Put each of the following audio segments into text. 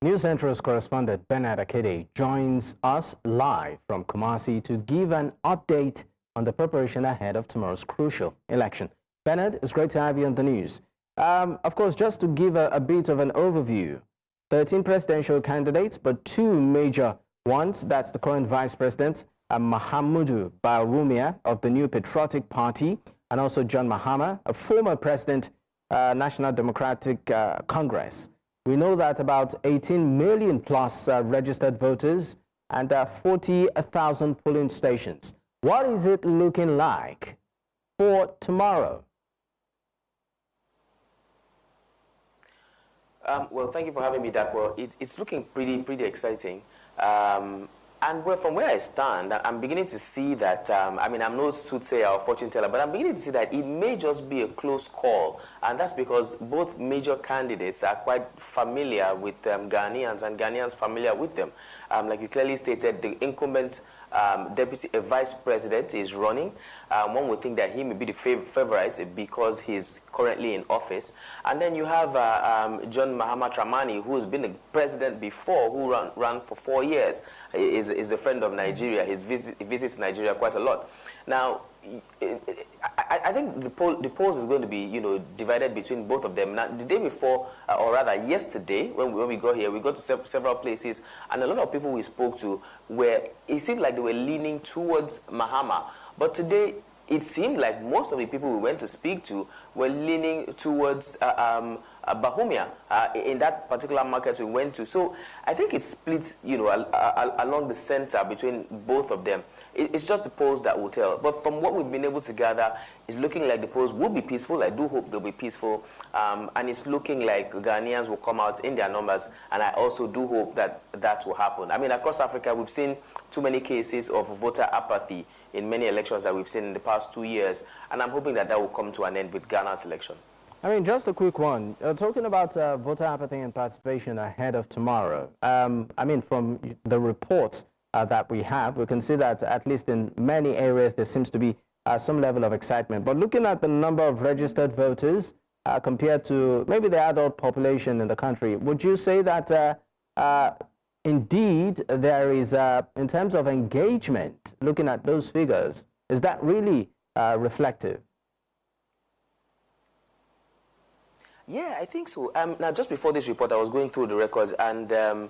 News Central's correspondent Bernard Akede joins us live from Kumasi to give an update on the preparation ahead of tomorrow's crucial election. Bernard, it's great to have you on the news. Of course, just to give a bit of an overview, 13 presidential candidates, but two major ones. That's the current Vice President, Muhammadu Bawumia of the New Patriotic Party, and also John Mahama, a former president, National Democratic Congress. We know that about 18 million plus registered voters and 40,000 polling stations. What is it looking like for tomorrow? Well, thank you for having me, Dapo. It's looking pretty exciting. And from where I stand, I'm beginning to see that, I mean, I'm no soothsayer or fortune teller, but I'm beginning to see that it may just be a close call. And that's because both major candidates are quite familiar with Ghanaians, and Ghanaians familiar with them. Like you clearly stated, the incumbent vice president is running. One would think that he may be the favorite because he's currently in office. And then you have John Mahama Dramani, who's been the president before, who ran for 4 years, is a friend of Nigeria. He visits Nigeria quite a lot. Now, I think the polls is going to be, divided between both of them. Now, the day before, or rather yesterday, when we got here, we got to several places, and a lot of people we spoke to it seemed like they were leaning towards Mahama. But today, it seemed like most of the people we went to speak to were leaning towards Bawumia in that particular market we went to. So I think it's split, along the center between both of them. It's just the polls that will tell. But from what we've been able to gather, it's looking like the polls will be peaceful. I do hope they'll be peaceful. And it's looking like Ghanaians will come out in their numbers. And I also do hope that that will happen. I mean, across Africa, we've seen too many cases of voter apathy in many elections that we've seen in the past 2 years. And I'm hoping that that will come to an end with Ghana's election. I mean, just a quick one. Talking about voter apathy and participation ahead of tomorrow, I mean, from the reports that we have, we can see that at least in many areas there seems to be some level of excitement. But looking at the number of registered voters compared to maybe the adult population in the country, would you say that indeed there is, in terms of engagement, looking at those figures, is that really reflective? Yeah, I think so. Now, just before this report, I was going through the records, and there's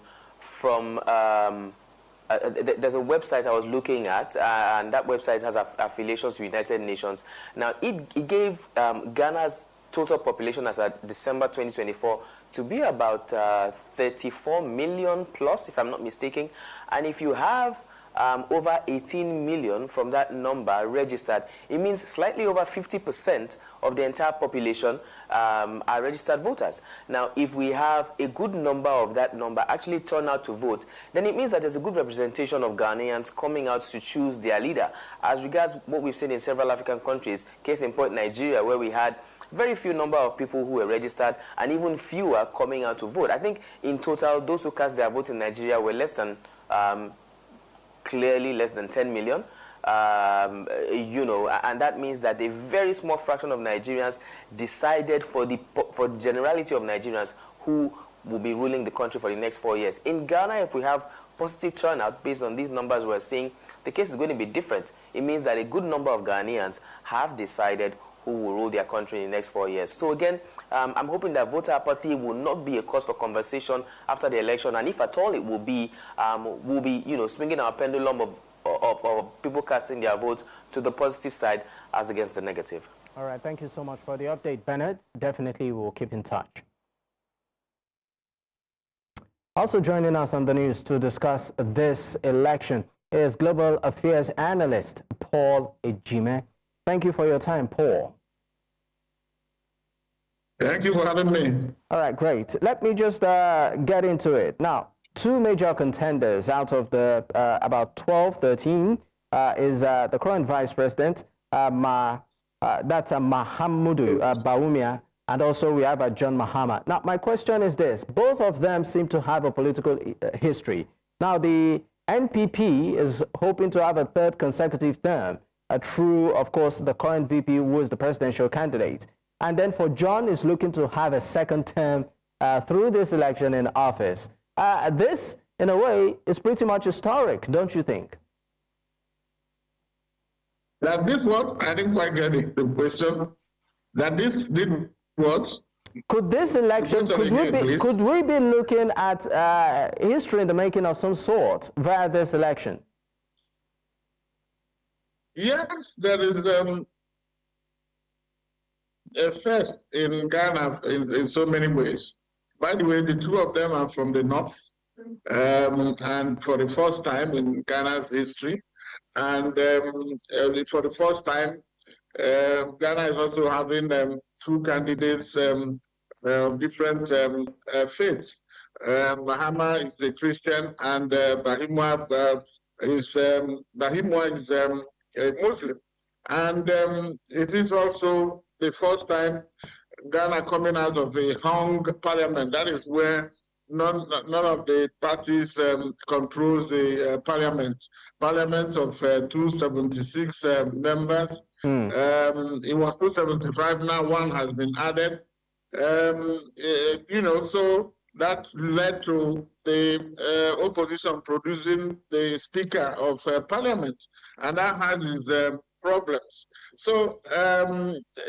a website I was looking at, and that website has affiliations to United Nations. Now, it gave Ghana's total population as of December 2024 to be about 34 million plus, if I'm not mistaken. And if you have over 18 million from that number registered, it means slightly over 50% of the entire population are registered voters. Now, if we have a good number of that number actually turn out to vote, then it means that there's a good representation of Ghanaians coming out to choose their leader. As regards what we've seen in several African countries, case in point Nigeria, where we had very few number of people who were registered and even fewer coming out to vote. I think in total, those who cast their vote in Nigeria were less than clearly less than 10 million, and that means that a very small fraction of Nigerians decided for the generality of Nigerians who will be ruling the country for the next 4 years. In Ghana, if we have positive turnout based on these numbers we're seeing, the case is going to be different. It means that a good number of Ghanaians have decided who will rule their country in the next 4 years. So again, I'm hoping that voter apathy will not be a cause for conversation after the election, and if at all it will be, we'll be, swinging our pendulum of people casting their votes to the positive side as against the negative. All right, thank you so much for the update, Bernard. Definitely we'll keep in touch. Also joining us on the news to discuss this election is Global Affairs Analyst Paul Ejime. Thank you for your time, Paul. Thank you for having me. All right, great. Let me just get into it. Now, two major contenders out of the about 12, 13 is the current vice president, that's Muhammadu Bawumia, and also we have John Mahama. Now, my question is this. Both of them seem to have a political history. Now, the NPP is hoping to have a third consecutive term. Through, of course, the current VP who is the presidential candidate. And then for John is looking to have a second term through this election in office. This, in a way, is pretty much historic, don't you think? That this was, I didn't quite get it, the question. That this did what? Could this election, could we be looking at history in the making of some sort via this election? Yes, there is a first in Ghana in so many ways. By the way, the two of them are from the north, and for the first time in Ghana's history. And for the first time, Ghana is also having two candidates of different faiths. Mahama is a Christian, and Bahimwa is a Muslim. And it is also the first time Ghana coming out of a hung parliament. That is where none of the parties controls the parliament. Parliament of 276 members. It was 275, now one has been added. So that led to the opposition producing the Speaker of Parliament, and that has its problems. So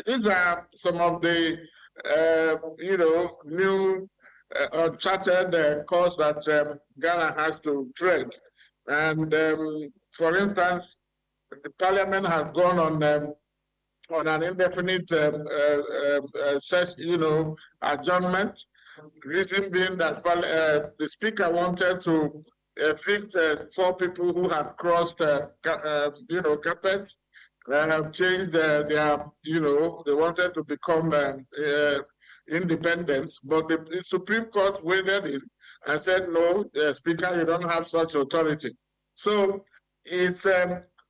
these are some of the new uncharted course that Ghana has to tread. And for instance, the Parliament has gone on an indefinite adjournment. Reason being that the Speaker wanted to evict 4 people who had crossed, carpet, have changed they wanted to become independent, but the Supreme Court waded in and said, no, Speaker, you don't have such authority. So it's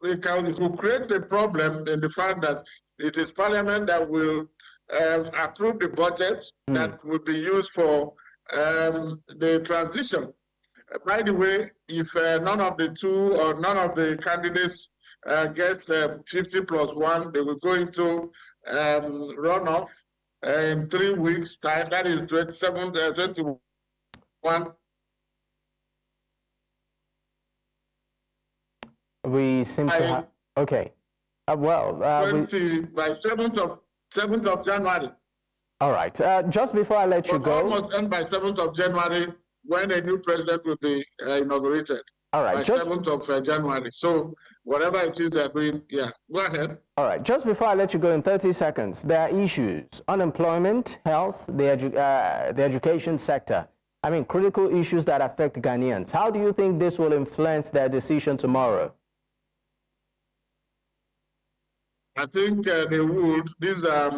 it could create a problem in the fact that it is Parliament that will approve the budget that will be used for the transition. By the way, if none of the two or none of the candidates gets 50 plus 1, they will go into runoff in 3 weeks' time. That is 21. We seem to have, okay. By 7th of January. All right. Just before I let you go. Almost end by 7th of January when a new president will be inaugurated. All right. By 7th of January. So whatever it is they're doing, yeah. Go ahead. All right. Just before I let you go in 30 seconds, there are issues: unemployment, health, the education sector. I mean, critical issues that affect Ghanaians. How do you think this will influence their decision tomorrow? I think they would. These are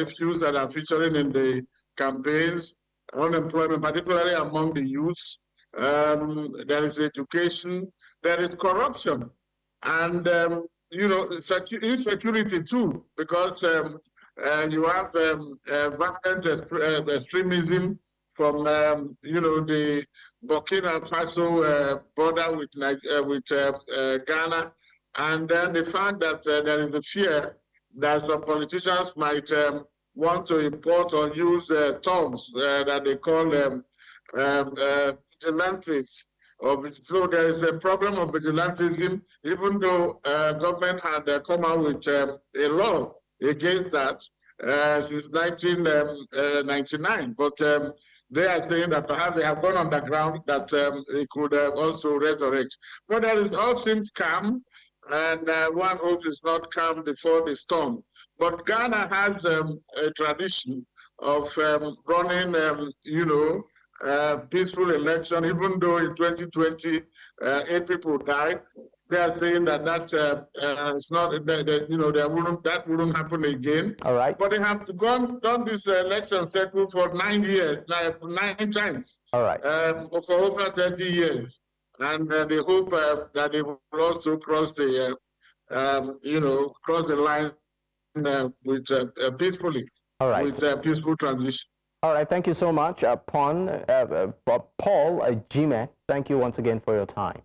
issues that are featuring in the campaigns. Unemployment, particularly among the youths. There is education. There is corruption, and insecurity too, because you have violent extremism from the Burkina Faso border with Ghana. And then the fact that there is a fear that some politicians might want to import or use terms that they call vigilantes. So there is a problem of vigilantism, even though government had come out with a law against that since 1999. But they are saying that perhaps they have gone underground, that it could also resurrect. But there is all seems calm. And one hopes it's not calm before the storm. But Ghana has a tradition of running, peaceful election. Even though in 2020, 8 people died, they are saying that it's not, that wouldn't happen again. All right. But they have done this election cycle for 9 years, 9 times. All right. For over 30 years. And they hope that they will also cross the, cross the line with peacefully. All right. With peaceful transition. All right. Thank you so much, Paul Ejime. Thank you once again for your time.